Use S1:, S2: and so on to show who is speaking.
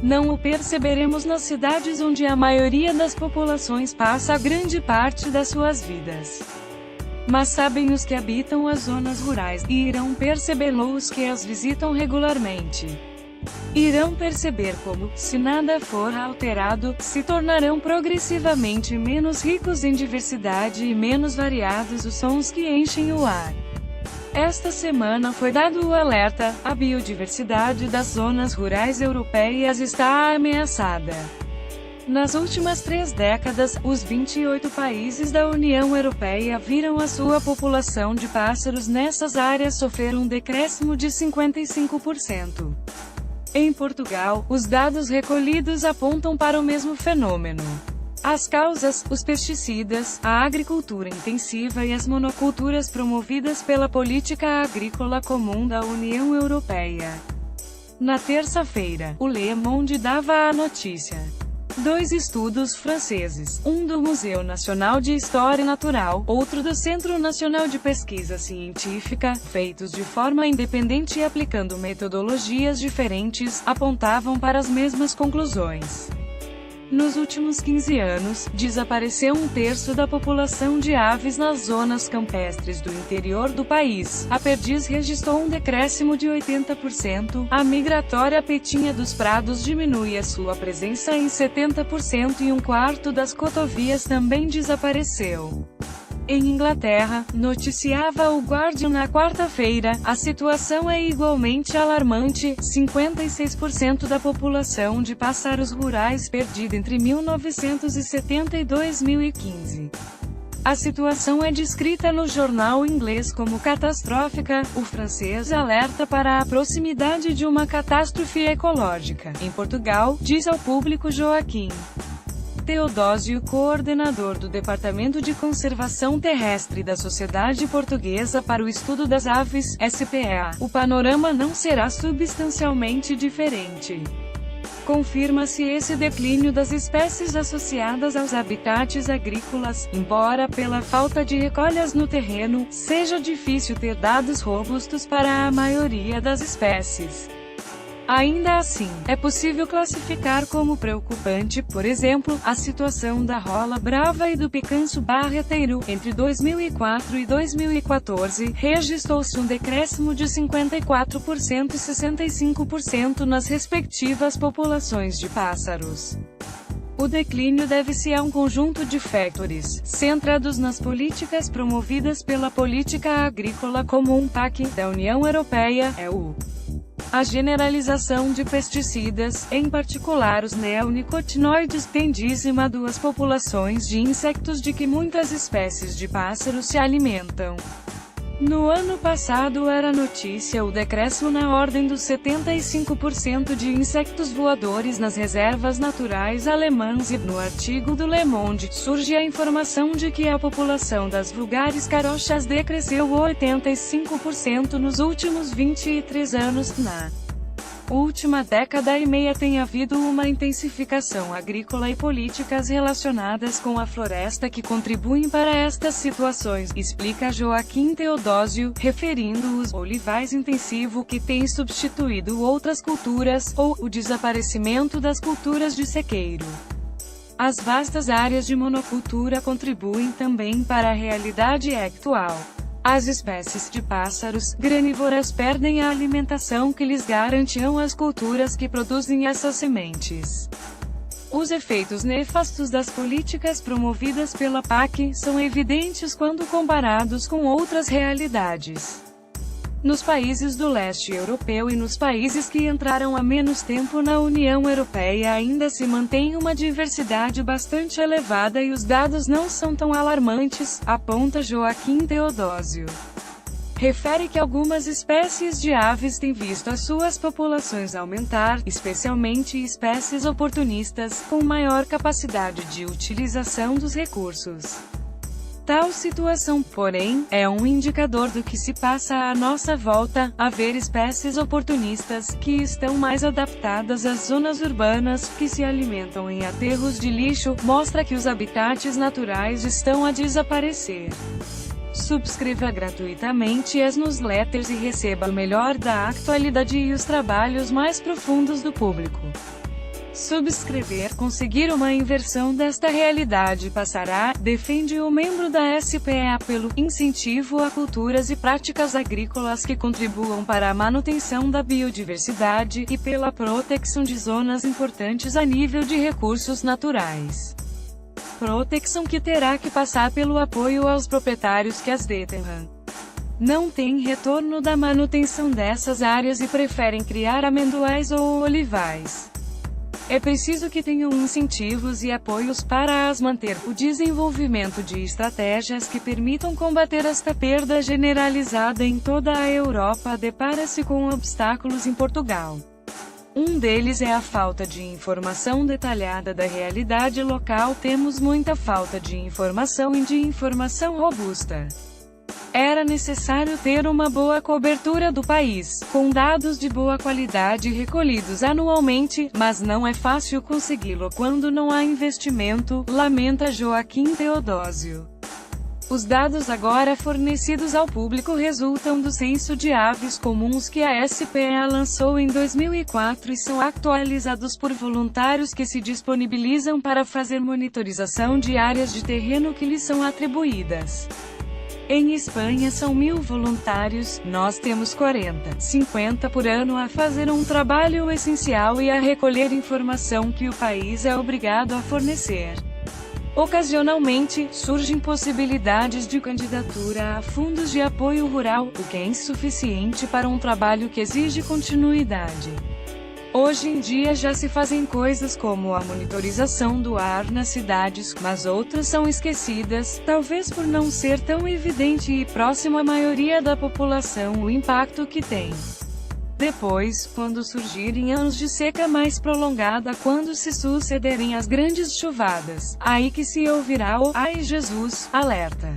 S1: não o perceberemos nas cidades onde a maioria das populações passa grande parte das suas vidas. Mas sabem os que habitam as zonas rurais, e irão percebê-lo os que as visitam regularmente. Irão perceber como, se nada for alterado, se tornarão progressivamente menos ricos em diversidade e menos variados os sons que enchem o ar. Esta semana foi dado o alerta: a biodiversidade das zonas rurais europeias está ameaçada. Nas últimas 3 décadas, os 28 países da União Europeia viram a sua população de pássaros nessas áreas sofrer um decréscimo de 55%. Em Portugal, os dados recolhidos apontam para o mesmo fenômeno. As causas: os pesticidas, a agricultura intensiva e as monoculturas promovidas pela política agrícola comum da União Europeia. Na terça-feira, o Le Monde dava a notícia. 2 estudos franceses, um do Museu Nacional de História Natural, outro do Centro Nacional de Pesquisa Científica, feitos de forma independente e aplicando metodologias diferentes, apontavam para as mesmas conclusões. Nos últimos 15 anos, desapareceu 1/3 da população de aves nas zonas campestres do interior do país. A perdiz registrou um decréscimo de 80%, a migratória petinha dos prados diminui a sua presença em 70% e 1/4 das cotovias também desapareceu. Em Inglaterra, noticiava o Guardian na quarta-feira, a situação é igualmente alarmante: 56% da população de pássaros rurais perdida entre 1970 e 2015. A situação é descrita no jornal inglês como catastrófica. O francês alerta para a proximidade de uma catástrofe ecológica. Em Portugal, diz ao público Joaquim Teodósio, coordenador do Departamento de Conservação Terrestre da Sociedade Portuguesa para o Estudo das Aves, SPEA, o panorama não será substancialmente diferente. Confirma-se esse declínio das espécies associadas aos habitats agrícolas, embora, pela falta de recolhas no terreno, seja difícil ter dados robustos para a maioria das espécies. Ainda assim, é possível classificar como preocupante, por exemplo, a situação da rola brava e do picanço barreteiro. Entre 2004 e 2014, registrou-se um decréscimo de 54% e 65% nas respectivas populações de pássaros. O declínio deve-se a um conjunto de fatores, centrados nas políticas promovidas pela Política Agrícola Comum (PAC) da União Europeia, EU. A generalização de pesticidas, em particular os neonicotinoides, tem dizimado as populações de insetos de que muitas espécies de pássaros se alimentam. No ano passado era notícia o decréscimo na ordem dos 75% de insetos voadores nas reservas naturais alemãs e, no artigo do Le Monde, surge a informação de que a população das vulgares carochas decresceu 85% nos últimos 23 anos. Na última década e meia tem havido uma intensificação agrícola e políticas relacionadas com a floresta que contribuem para estas situações, explica Joaquim Teodósio, referindo os olivais intensivo que têm substituído outras culturas, ou o desaparecimento das culturas de sequeiro. As vastas áreas de monocultura contribuem também para a realidade atual. As espécies de pássaros granívoras perdem a alimentação que lhes garantiam as culturas que produzem essas sementes. Os efeitos nefastos das políticas promovidas pela PAC são evidentes quando comparados com outras realidades. Nos países do leste europeu e nos países que entraram há menos tempo na União Europeia ainda se mantém uma diversidade bastante elevada e os dados não são tão alarmantes, aponta Joaquim Teodósio. Refere que algumas espécies de aves têm visto as suas populações aumentar, especialmente espécies oportunistas, com maior capacidade de utilização dos recursos. Tal situação, porém, é um indicador do que se passa à nossa volta. Haver espécies oportunistas, que estão mais adaptadas às zonas urbanas, que se alimentam em aterros de lixo, mostra que os habitats naturais estão a desaparecer. Subscreva gratuitamente as newsletters e receba o melhor da atualidade e os trabalhos mais profundos do público. subscrever, conseguir uma inversão desta realidade passará, defende o membro da SPA, pelo incentivo a culturas e práticas agrícolas que contribuam para a manutenção da biodiversidade, e pela proteção de zonas importantes a nível de recursos naturais. Proteção que terá que passar pelo apoio aos proprietários que as detenham. Não tem retorno da manutenção dessas áreas e preferem criar amendoais ou olivais. É preciso que tenham incentivos e apoios para as manter. O desenvolvimento de estratégias que permitam combater esta perda generalizada em toda a Europa depara-se com obstáculos em Portugal. Um deles é a falta de informação detalhada da realidade local. Temos muita falta de informação e de informação robusta. Era necessário ter uma boa cobertura do país, com dados de boa qualidade recolhidos anualmente, mas não é fácil consegui-lo quando não há investimento, lamenta Joaquim Teodósio. Os dados agora fornecidos ao público resultam do Censo de Aves Comuns que a SPA lançou em 2004 e são atualizados por voluntários que se disponibilizam para fazer monitorização de áreas de terreno que lhes são atribuídas. Em Espanha são 1000 voluntários, nós temos 40, 50 por ano a fazer um trabalho essencial e a recolher informação que o país é obrigado a fornecer. Ocasionalmente, surgem possibilidades de candidatura a fundos de apoio rural, o que é insuficiente para um trabalho que exige continuidade. Hoje em dia já se fazem coisas como a monitorização do ar nas cidades, mas outras são esquecidas, talvez por não ser tão evidente e próximo à maioria da população o impacto que tem. Depois, quando surgirem anos de seca mais prolongada, quando se sucederem as grandes chuvadas, aí que se ouvirá o "Ai Jesus!" alerta.